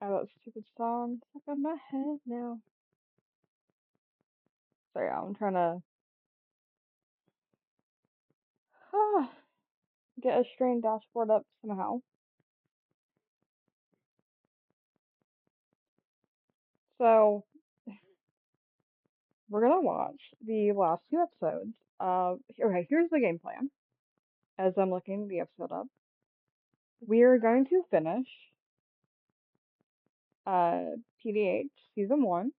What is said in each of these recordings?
Oh, that stupid song stuck in my head now. Sorry, I'm trying to get a stream dashboard up somehow. So we're gonna watch the last two episodes. Okay, here's the game plan. As I'm looking the episode up, we are going to finish PDH season one,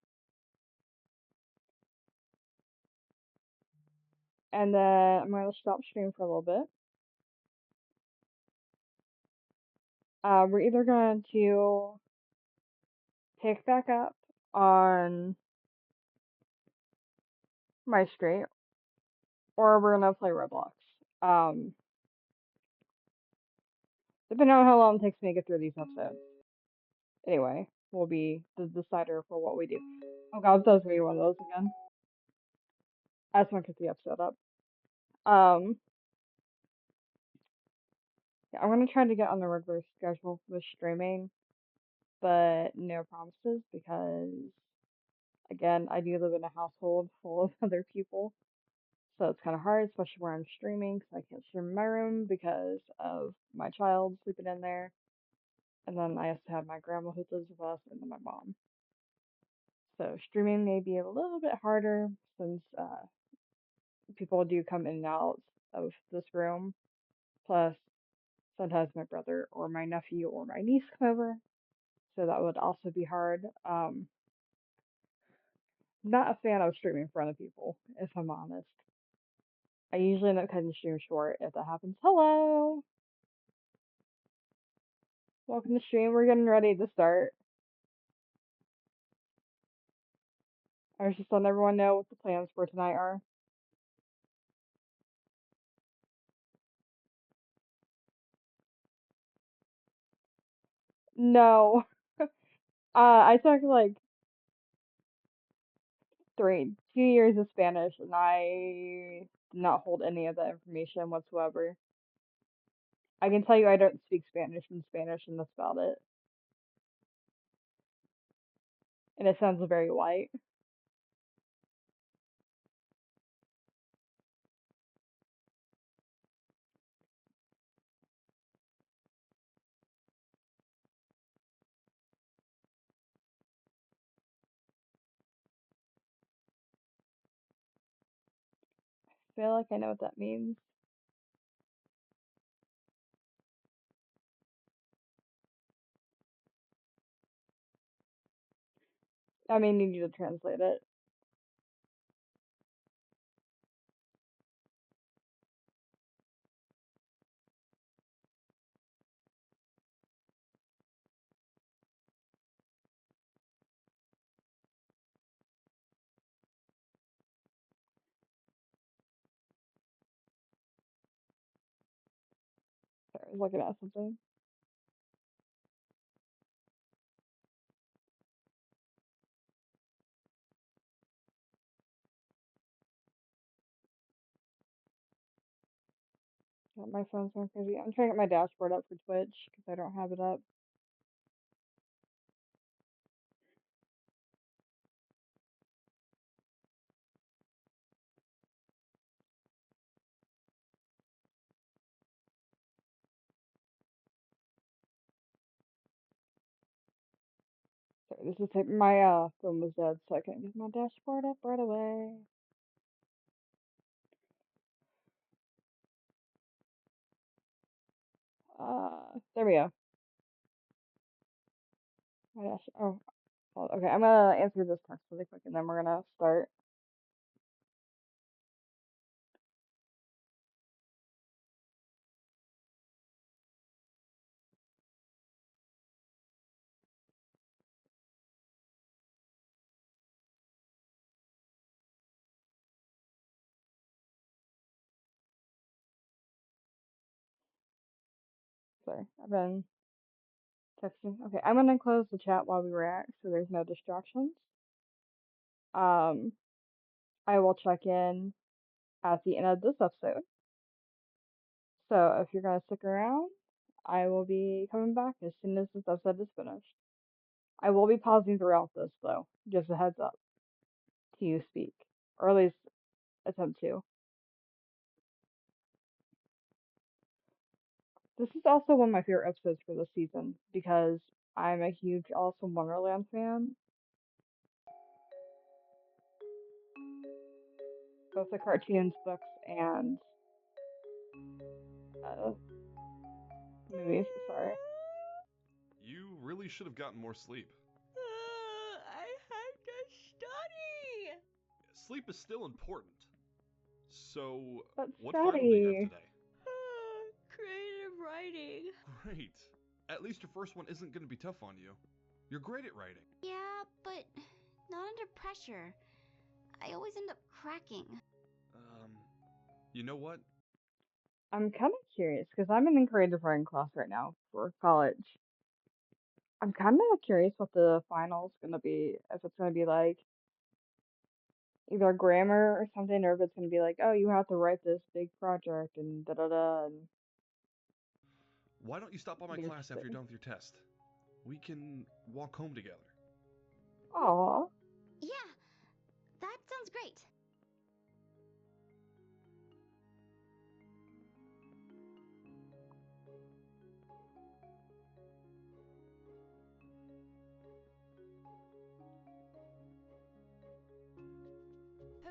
and then I'm gonna stop stream for a little bit. We're either going to pick back up on my stream, or we're gonna play Roblox. Um, Depending on how long it takes me to get through these episodes. Anyway, will be the decider for what we do. Oh god, those be one of those again. I just want to get the episode up. Um, yeah, I'm gonna try to get on the regular schedule with streaming, but no promises because, again, I do live in a household full of other people, so it's kind of hard, especially where I'm streaming, because I can't stream in my room because of my child sleeping in there, and then I also have my grandma who lives with us, and then my mom. So streaming may be a little bit harder since people do come in and out of this room. Plus, sometimes my brother or my nephew or my niece come over, so that would also be hard. Not a fan of streaming in front of people, if I'm honest. I usually end up cutting the stream short if that happens. Hello! Welcome to stream. We're getting ready to start. I was just letting everyone know what the plans for tonight are. No. I took like 2 years of Spanish, and I did not hold any of that information whatsoever. I can tell you I don't speak Spanish, and that's about it. And it sounds very white. I feel like I know what that means. I mean, you need to translate it. Sorry, I was looking at something. Yeah, my phone's going crazy. I'm trying to get my dashboard up for Twitch because I don't have it up. Sorry, this is my phone was dead, so I couldn't get my dashboard up right away. There we go. My dash. Oh, okay. I'm gonna answer this text really quick, and then we're gonna start. Sorry, I've been texting. Okay, I'm gonna close the chat while we react, so there's no distractions. Um, I will check in at the end of this episode. So if you're gonna stick around, I will be coming back as soon as this episode is finished. I will be pausing throughout this, though. Just a heads up to you speak, or at least attempt to. This is also one of my favorite episodes for this season because I'm a huge Alice in Wonderland fan, both the cartoons, books, and uh, movies. Sorry. You really should have gotten more sleep. I have to study. Sleep is still important. So, But what final do you have study. today? Creative writing. Great. At least your first one isn't going to be tough on you. You're great at writing. Yeah, but not under pressure. I always end up cracking. You know what? I'm kind of curious because I'm in a creative writing class right now for college. I'm kind of curious what the final's gonna be. If it's gonna be like either grammar or something, or if it's gonna be like, oh, you have to write this big project and da da da, and Why don't you stop by my be class after you're interesting. done with your test? We can walk home together. Aw, Yeah, that sounds great.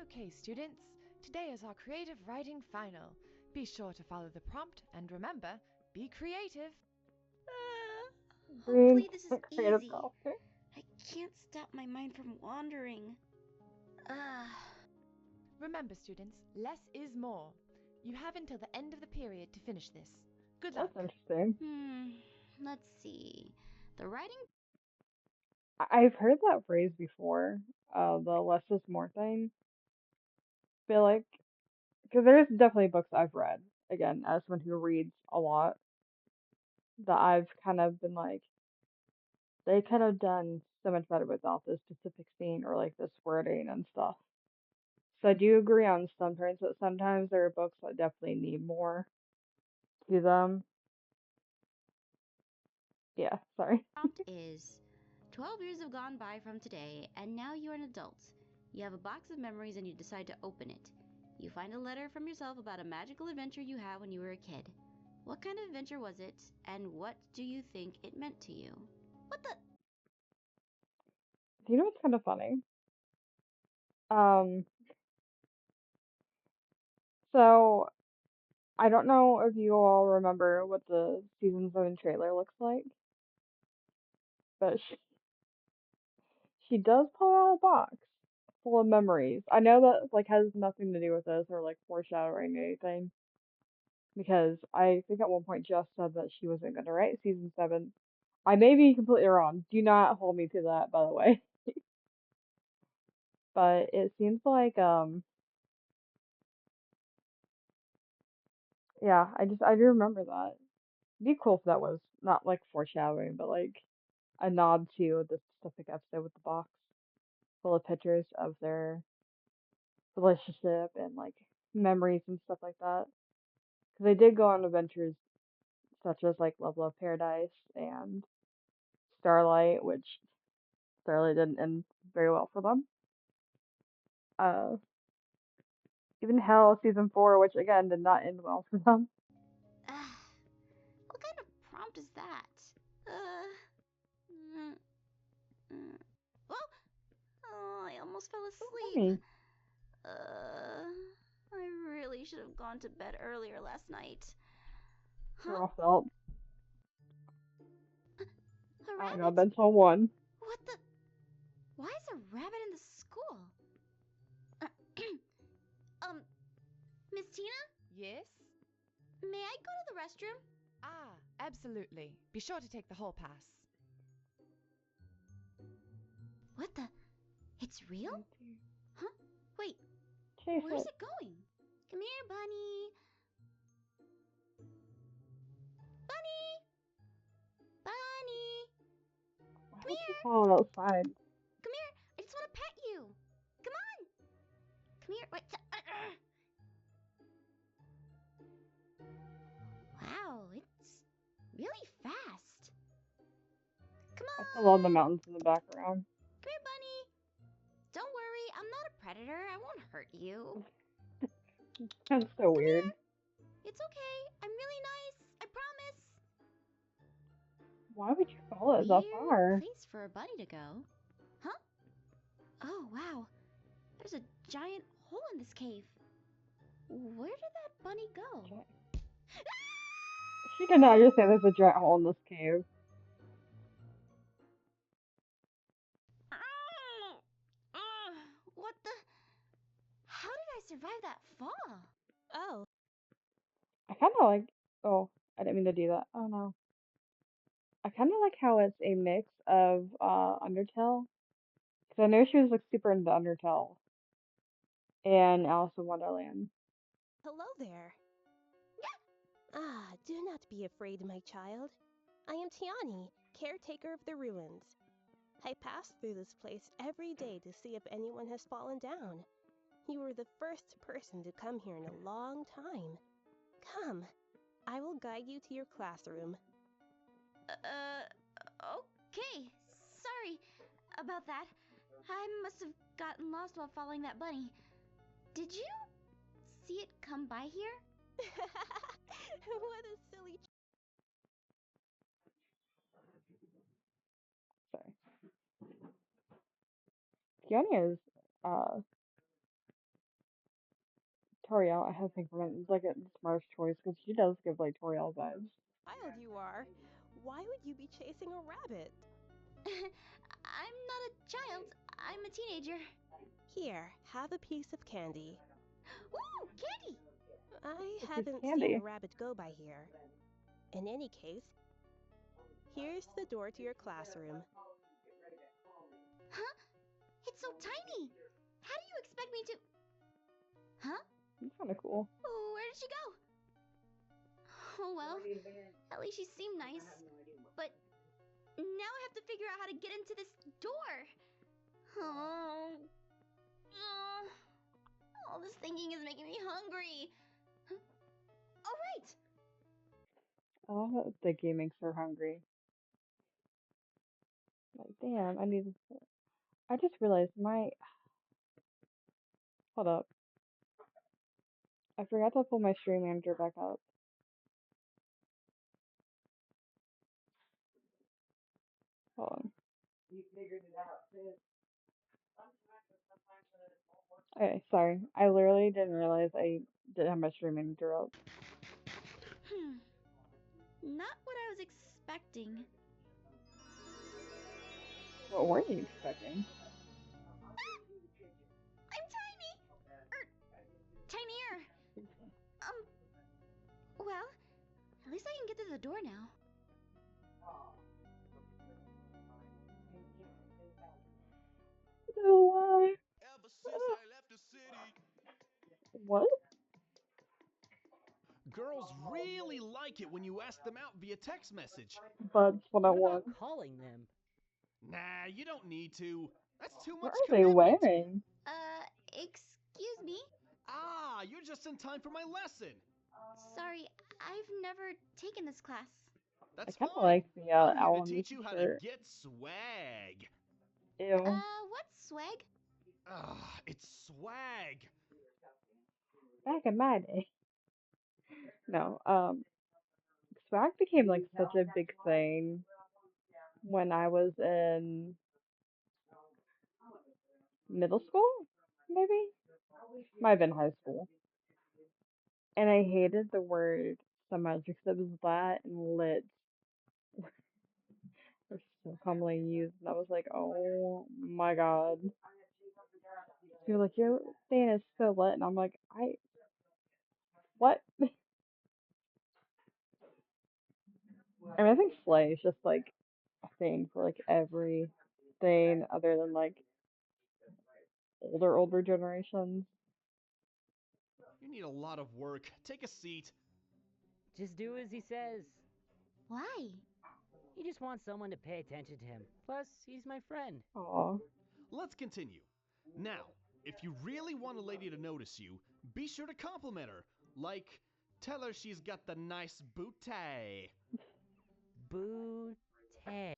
Okay, students, today is our creative writing final. Be sure to follow the prompt and remember, be creative. green Hopefully this is creative easy. culture. I can't stop my mind from wandering. Uh, Remember, students, less is more. You have until the end of the period to finish this. Good luck. That's interesting. let's see. The writing I've heard that phrase before. The less is more thing. Feel like because there's definitely books I've read. Again, as someone who reads a lot, that I've kind of been like, they could have done so much better without this specific scene or like this wording and stuff. So I do agree on some terms, but sometimes there are books that definitely need more to them. Yeah, sorry. prompt is 12 years have gone by from today, and now you're an adult. You have a box of memories and you decide to open it. You find a letter from yourself about a magical adventure you had when you were a kid. What kind of adventure was it, and what do you think it meant to you? What the? Do you know what's kind of funny? Um, so I don't know if you all remember what the season 7 trailer looks like, but she does pull out a box full of memories. I know that like has nothing to do with this or like foreshadowing anything, because I think at one point Jess said that she wasn't going to write season 7. I may be completely wrong. Do not hold me to that, by the way. But it seems like yeah, I do remember that. It'd be cool if that was not like foreshadowing, but like a nod to the specific episode with the box full of pictures of their relationship and like memories and stuff like that. Because they did go on adventures such as like Love Love Paradise and Starlight, which Starlight didn't end very well for them. Uh, even Hell season 4, which again did not end well for them. What kind of prompt is that? Mm, mm. Oh, I almost fell So asleep. funny. I really should have gone to bed earlier last night. Huh? Girl felt. A I don't know, rabbit? been till 1. What the? Why is a rabbit in the school? Miss Tina? Yes? May I go to the restroom? Ah, absolutely. Be sure to take the hall pass. What the? It's real? Huh? Wait, Chase where's it. it going? Come here, Bunny. Bunny! Bunny! Why Come would you here! fall outside? Come here! I just want to pet you! Come on! Come here! Wait. Wow, it's really fast. Come I I love the mountains in the background. Come here, bunny. Don't worry, I'm not a predator. I won't hurt you. That's so Come weird. here. It's okay. I'm really nice. I promise. Why would you follow us that Weird far? place for a bunny to go. Huh? Oh, wow. There's a giant hole in this cave. Where did that bunny go? She did not understand there's a giant hole in this cave. What the? How did I survive that fall? Oh, I kind of like. Oh, I didn't mean to do that. Oh no. I kind of like how it's a mix of Undertale. Because I know she was like super into Undertale and Alice in Wonderland. hello there. Ah, do not be afraid, my child. I am Tiani, caretaker of the ruins. I pass through this place every day to see if anyone has fallen down. You were the first person to come here in a long time. Come, I will guide you to your classroom. Okay. Sorry about that. I must have gotten lost while following that bunny. Did you see it come by here? What a silly. Sorry. Tiana is uh Toriel. I have to think for a minute. It's like a smartest choice because she does give like Toriel vibes. Child you are. Why would you be chasing a rabbit? I'm not a child. I'm a teenager. Here, have a piece of candy. Ooh, candy! I This is haven't seen a candy. rabbit go by here. In any case, here's the door to your classroom. Huh? It's so tiny. How do you expect me to? Huh? It's kind of cool. Oh, where did she go? Oh well, at least she seemed nice. But now I have to figure out how to get into this door. Oh, all this thinking is making me hungry. All right. I love that the game makes her hungry. Like, damn, I need. I just realized my. Hold up. I forgot to pull my stream manager back up. Hold on. Okay, sorry. I literally didn't realize I didn't have my stream manager up. Not what I was expecting. What were you expecting? I'm tiny. Tinier. Well, at least I can get to the door now. No, why? Ever since I left the city. What? Girls really like it when you ask them out via text message. Buds What about 101. calling them? Nah, you don't need to. That's too What much are they commitment. wearing? Excuse me? Ah, you're just in time for my lesson. Sorry, I've never taken this class. I That's kind of fine. like the I'm here to owl on this teach you how to shirt. get swag. Ew. What's swag? Ah, it's swag. Back in my day. No, swag became like such a big thing when I was in middle school, maybe? Might have been high school. And I hated the word so much because it was that and lit were so commonly used. And I was like, oh my god. You're like, your thing is so lit. And I'm like, what? I mean, I think slay is just like a thing for like everything other than like older generations. You need a lot of work. Take a seat. Just do as he says. Why? He just wants someone to pay attention to him. Plus, he's my friend. Aw. Let's continue. Now, if you really want a lady to notice you, be sure to compliment her. Like, tell her she's got the nice booty. Boo-tay.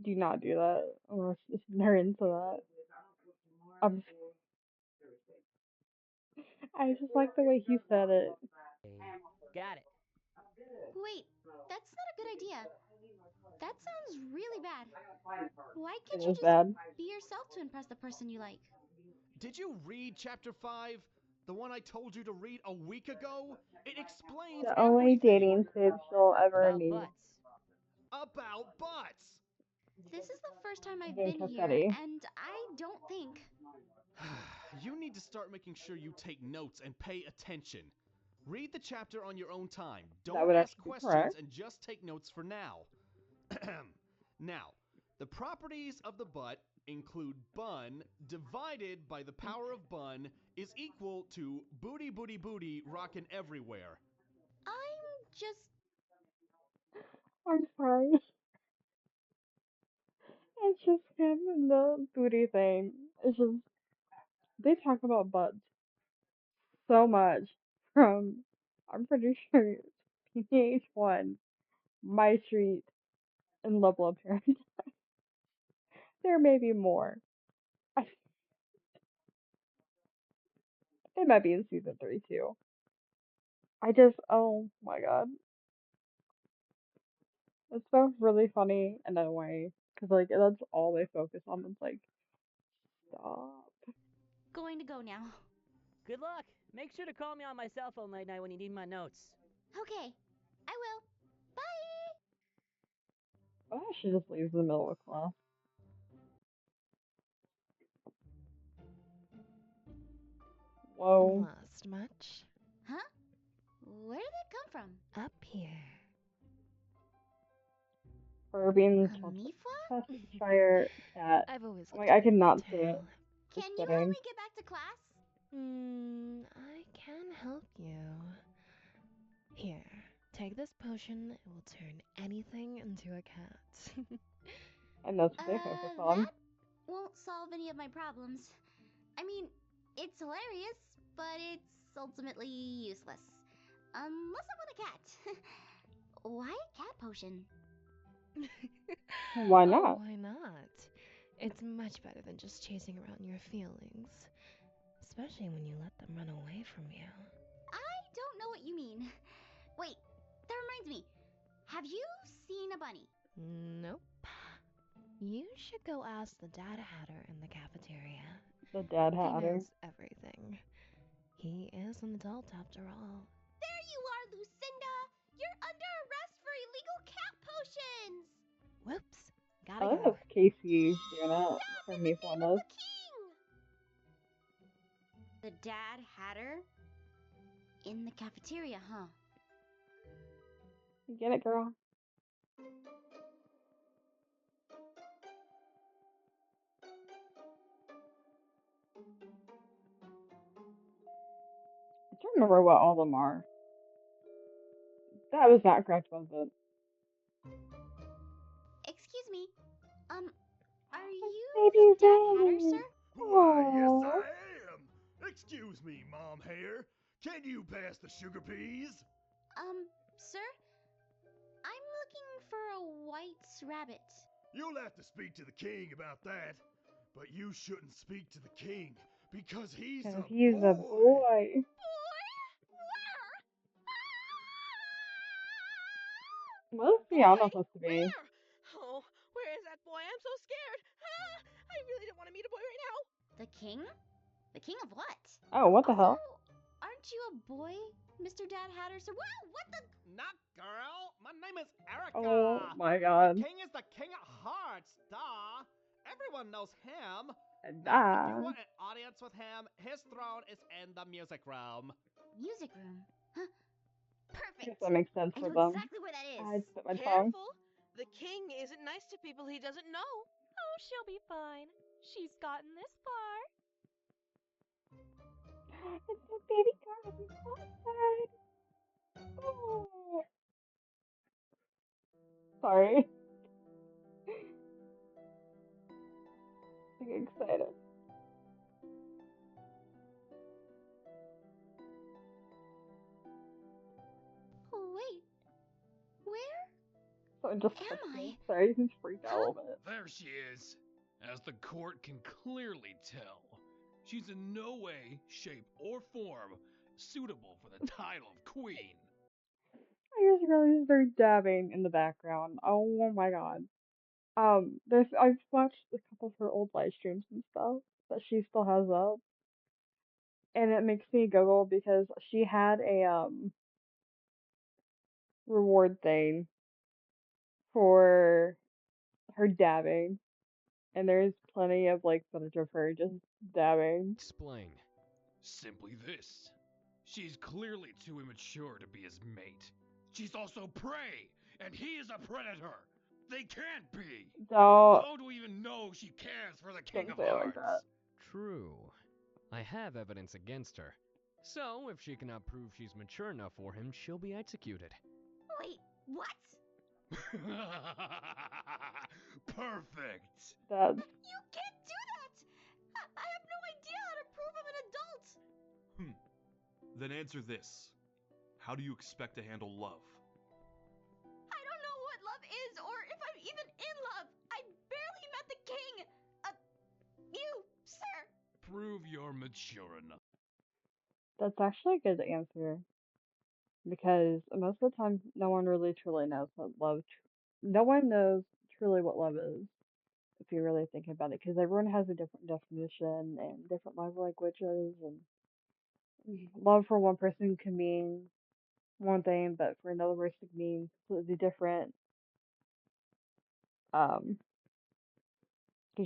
Do not do that unless they're into that. I'm, I just like the way he said it. Hey, got it. Wait, that's not a good idea. That sounds really bad. Why It can't you is just bad. be yourself to impress the person you like? Did you read chapter 5? The one I told you to read a week ago? It explains The only everything dating tip she'll ever About need. butts. about butts. This is the first time I've Being been here, confetti. and I don't think. You need to start making sure you take notes and pay attention. Read the chapter on your own time. That Don't would ask actually be questions correct. and just take notes for now. Now, the properties of the butt include bun divided by the power of bun is equal to booty booty booty rockin' everywhere. I'm just. I'm sorry. It's just him and the booty thing. It's just they talk about butts so much from I'm pretty sure PDH S1, My Street, and Level Up Paradise. There may be more. I, it might be in season 3 too. I just oh my god. It's both really funny and annoying because like that's all they focus on. It's like stop. Going to go now. Good luck. Make sure to call me on my cell phone late night when you need my notes. Okay, I will. Bye! Oh, she just leaves in the middle of class. Whoa. Lost much? Huh? Where did that come from? Up here. Furby and A Mifla? Cheshire cat. I've always I'm loved like, a I fairy cannot say it. tale. It's Can you help fitting. me get back to class? I can help you. Here, take this potion. It will turn anything into a cat. And that's what they focus on. That won't solve any of my problems. I mean, it's hilarious, but it's ultimately useless. Unless I want a cat. Why a cat potion? Why Oh, not? why not? It's much better than just chasing around your feelings. Especially when you let them run away from you. I don't know what you mean. Wait, that reminds me. Have you seen a bunny? Nope. You should go ask the Dad Hatter in the cafeteria. The dad He hatter. knows everything. He is an adult after all. There you are, Lucinda! You're under arrest for illegal cat potions! Whoops. I Gotta think go. that's Casey doing it Stop from in the me name one of of. the king! The Dad Hatter? In the cafeteria, huh? You get it, girl? I don't remember what all of them are. That was not correct, was it? Excuse me. Are you Baby the Dad Hatter, Zane. sir? Why, yes, Aww. I am. Excuse me, Mom Hair. Can you pass the sugar peas? Sir? I'm looking for a white rabbit. You'll have to speak to the king about that. But you shouldn't speak to the king because he's Cause a he's a boy. boy. Boy? Where? What's Boy? Tiana supposed to be? Where? Oh, where is that boy? I'm so scared. Ah, I really don't want to meet a boy right now. The king? The king of what? Oh, what the Also, hell? aren't you a boy, Mr. Dad Hatter, sir? Whoa, what the? Not girl. My name is Oh Erica. my The god. king is the king of hearts, duh. Everyone knows him. Now, if you Ah. want an audience with him, his throne is in the music room. Music room. Huh? I guess Perfect. that makes sense I for know them. exactly where that I is. spit my tongue. Careful. The king isn't nice to people he doesn't know. Oh, she'll be fine. She's gotten this far. It's a baby girl outside. Oh. Sorry. I get excited. Oh, wait. Where? Someone just Am touched I? me. Sorry, he freaked out a Huh? little bit. There she is. As the court can clearly tell, she's in no way, shape, or form suitable for the title of queen. I just realized they're dabbing in the background. Oh my god. There's I've watched a couple of her old live streams and stuff that she still has up, and it makes me giggle because she had a reward thing for her dabbing, and there's plenty of like footage of her just dabbing. Explain. Simply this. She's clearly too immature to be his mate. She's also prey, and he is a predator. They can't be. Don't How do we even know she cares for the King don't of say it like that. Hearts? True. I have evidence against her. So, if she cannot prove she's mature enough for him, she'll be executed. Wait, what? Perfect. That's You can't do that! I have no idea how to prove I'm an adult! Then answer this. How do you expect to handle love? I don't know what love is or if I'm even in love! I barely met the king! You, sir! Prove you're mature enough. that's actually a good answer because most of the time no one really truly knows what love. No one knows truly what love is if you really think about it, because everyone has a different definition and different love languages, and love for one person can mean one thing, but for another person it can mean completely different. Because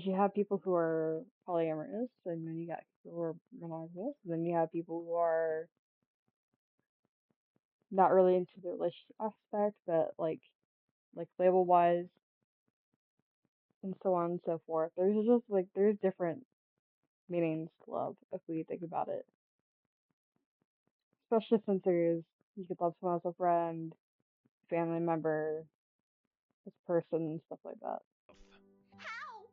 you have people who are polyamorous, and then you got people who are monogamous, and then you have people who are not really into the relationship aspect, but like label wise and so on and so forth. There's just like there's different meanings to love if we think about it. Especially since there's you could love someone as a friend, family member, this person, and stuff like that. How?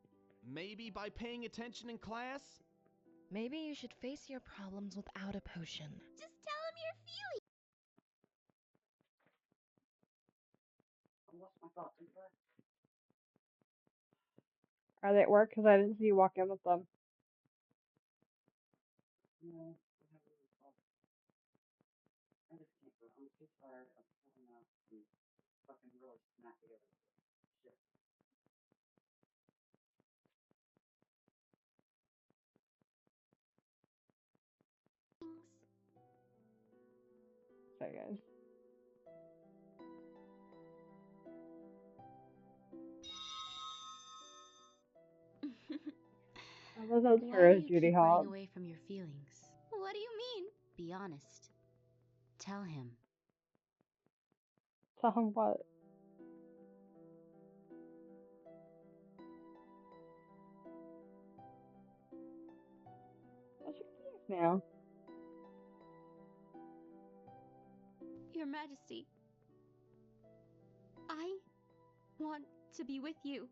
Maybe by paying attention in class? Maybe you should face your problems without a potion. Just tell him your feelings! Are they at work? Because I didn't see you walk in with them. Sorry, guys. I thought that was Why her do as you Judy keep running Hopps. away from your feelings? What do you mean? Be honest. Tell him. Tell him what? What's your feelings now? Your Majesty, I want to be with you.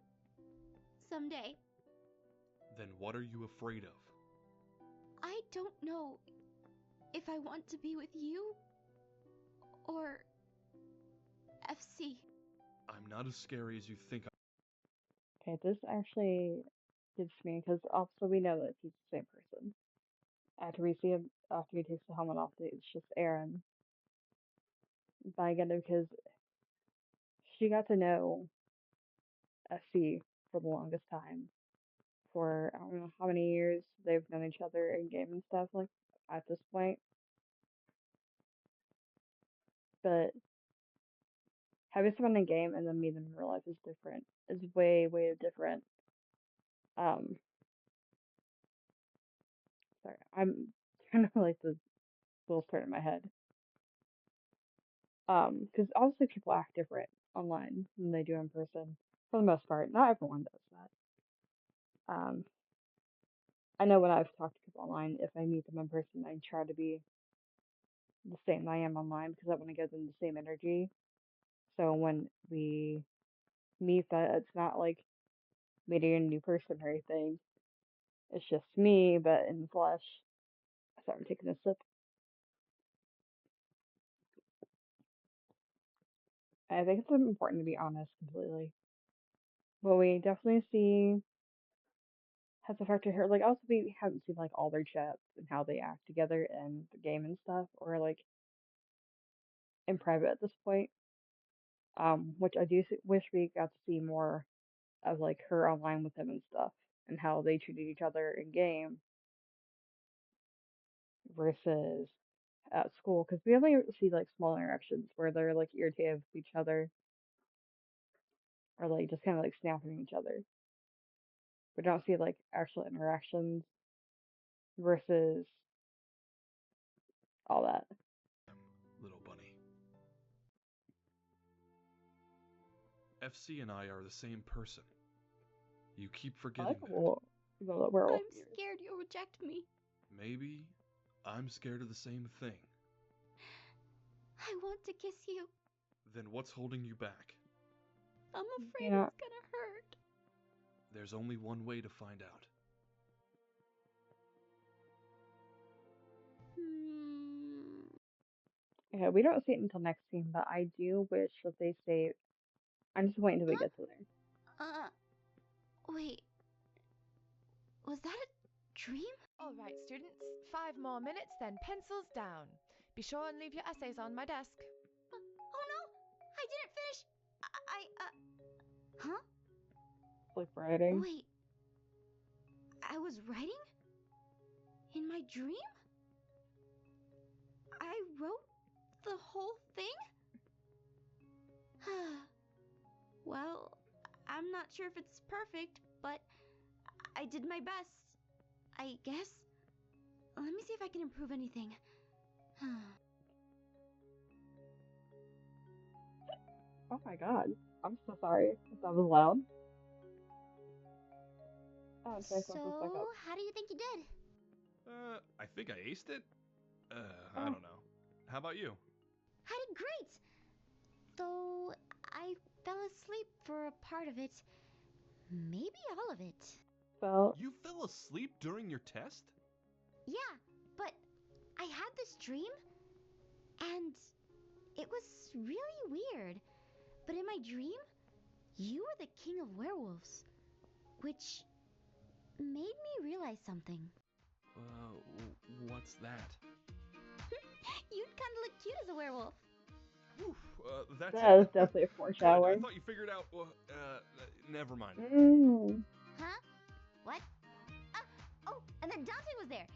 Someday. Then what are you afraid of? I don't know if I want to be with you or FC. I'm not as scary as you think. Okay, this actually gets me because also we know that he's the same person. After we see him, after he takes the helmet off, it's just Aaron. But I get it because she got to know FC for the longest time. For I don't know how many years they've known each other in game and stuff like at this point. But having someone in game and then meet them in real life is different. It's way, way different. Um, sorry, I'm kind of like the wheels turn in my head. Because obviously people act different online than they do in person for the most part. Not everyone does that. I know when I've talked to people online, if I meet them in person, I try to be the same I am online because I want to give them the same energy. So when we meet, that it's not like meeting a new person or anything. It's just me, but in the flesh. Sorry, I'm taking a sip. I think it's important to be honest completely. But we definitely see has affected her. Like, also, we haven't seen like all their chats and how they act together in the game and stuff, or like in private at this point. Which I do wish we got to see more of like her online with him and stuff, and how they treated each other in game versus at school. Because we only see like small interactions where they're like irritated with each other or like just kind of like snapping at each other. We don't see like actual interactions versus all that. Little bunny. FC and I are the same person. You keep I forgetting like that. the werewolf I'm ears. scared you'll reject me. Maybe I'm scared of the same thing. I want to kiss you. Then what's holding you back? I'm afraid You know, it's gonna hurt. There's only one way to find out. yeah, we don't see it until next scene, but I do wish that they say. I'm just waiting until we get to there. Wait. Was that a dream? All right, students. 5 more minutes, then pencils down. Be sure and leave your essays on my desk. Oh no! I didn't finish. Huh? Like writing. Wait. I was writing? In my dream? I wrote the whole thing? Well, I'm not sure if it's perfect, but I did my best. I guess. Let me see if I can improve anything. Oh my god. I'm so sorry if that was loud. Oh, it's nice to back So, up. how do you think you did? I think I aced it. I Oh, don't know. How about you? I did great! Though I fell asleep for a part of it. Maybe all of it. well, You fell asleep during your test? Yeah, but I had this dream, and it was really weird. But in my dream, you were the king of werewolves, which made me realize something. What's that? You'd kind of look cute as a werewolf. Oof, that's that is it. definitely a Good, I foreshadowing. thought you figured out, never mind. Huh? What? Oh, and then Dante was there.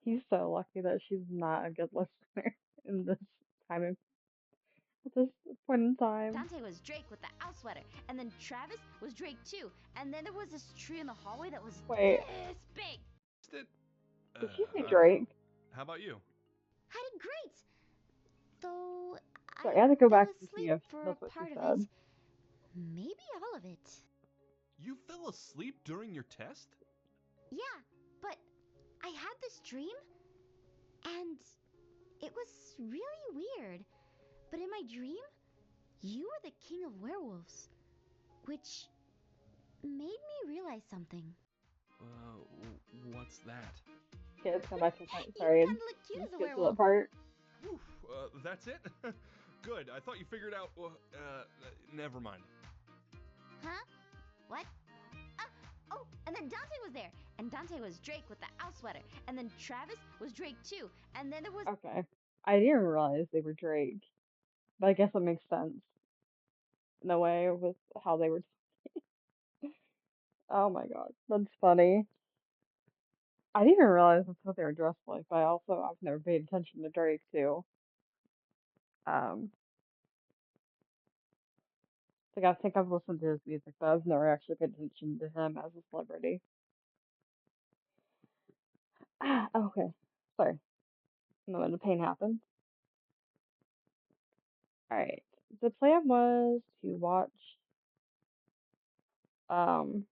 He's so lucky that she's not a good listener in this time at this point in time. Dante was Drake with the owl sweater, and then Travis was Drake too. And then there was this tree in the hallway that was Wait, this big. did she say I don't Drake? know. How about you? I did great. Though Sorry, I I had to go fell back to see asleep if for a that's what she part of said. it. Maybe all of it. You fell asleep during your test? Yeah, but I had this dream, and it was really weird. But in my dream, you were the king of werewolves, which made me realize something. What's that? Kids, come back to the point. You Sorry, kind of look cute let's as a get to that werewolf. part. Oof, that's it? Good, I thought you figured out, never mind. Huh? What? Oh, and then Dante was there. And Dante was Drake with the owl sweater. And then Travis was Drake too. And then there was... Okay. I didn't realize they were Drake, but I guess it makes sense in a way with how they were. Oh my god, that's funny. I didn't even realize that's what they were dressed like, but I've never paid attention to Drake too. Um, like I think I've listened to his music, but I've never actually paid attention to him as a celebrity. Ah, okay. Sorry. And then when the pain happened. Alright. The plan was to watch um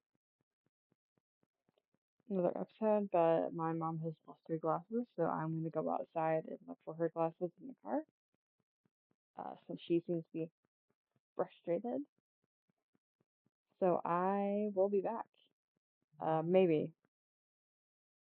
another episode, but my mom has lost her glasses, so I'm gonna go outside and look for her glasses in the car. Since she seems to be frustrated. So I will be back. Maybe.